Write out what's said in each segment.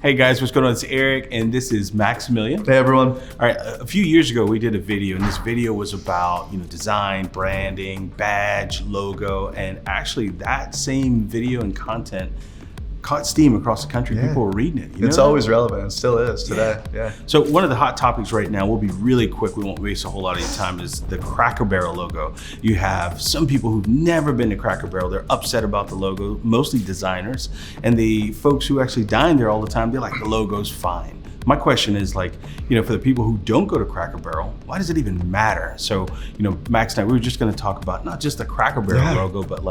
Hey guys, what's going on? It's Eric and this is Maximilian. Hey everyone. All right, a few years ago we did a video and this video was about design, branding, badge, logo, and actually that same video and content caught steam across the country. Yeah. People were reading it. It's always relevant. It still is today. Yeah. So one of the hot topics right now, we'll be really quick, we won't waste a whole lot of your time, is the Cracker Barrel logo. You have some people who've never been to Cracker Barrel, they're upset about the logo, mostly designers, and the folks who actually dine there all the time, they're like, the logo's fine. My question is for the people who don't go to Cracker Barrel, why does it even matter? So, Max and I, we were just gonna talk about not just the Cracker Barrel logo, but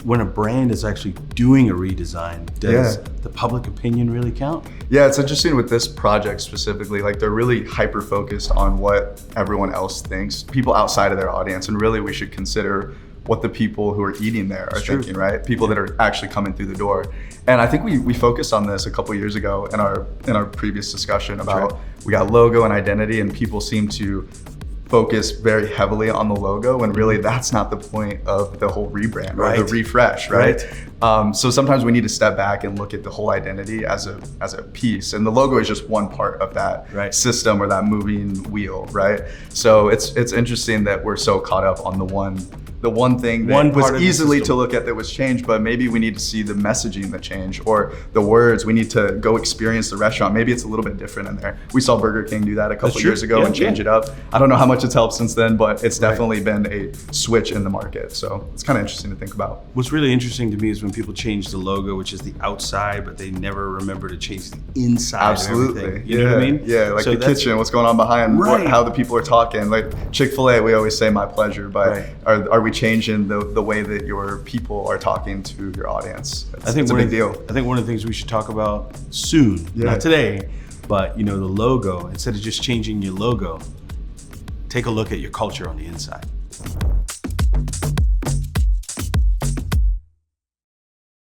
when a brand is actually doing a redesign, does the public opinion really count? Yeah, it's interesting with this project specifically, they're really hyper-focused on what everyone else thinks, people outside of their audience, and really we should consider what the people who are eating there are thinking, right? People that are actually coming through the door. And I think we focused on this a couple years ago in our previous discussion about we got logo and identity, and people seem to focus very heavily on the logo, and really that's not the point of the whole rebrand or the refresh, right? So sometimes we need to step back and look at the whole identity as a piece, and the logo is just one part of that system or that moving wheel, right? So it's interesting that we're so caught up on the one thing that was easily to look at that was changed, but maybe we need to see the messaging that changed, or the words. We need to go experience the restaurant. Maybe it's a little bit different in there. We saw Burger King do that a couple years ago and change it up. I don't know how much it's helped since then, but it's definitely been a switch in the market. So it's kind of interesting to think about. What's really interesting to me is when people change the logo, which is the outside, but they never remember to change the inside. Absolutely. Of everything. You know what I mean? Yeah, so the kitchen, what's going on behind, how the people are talking. Like Chick-fil-A, we always say my pleasure, but are we changing the way that your people are talking to your audience? It's a big deal. I think one of the things we should talk about soon, not today, but the logo, instead of just changing your logo, take a look at your culture on the inside.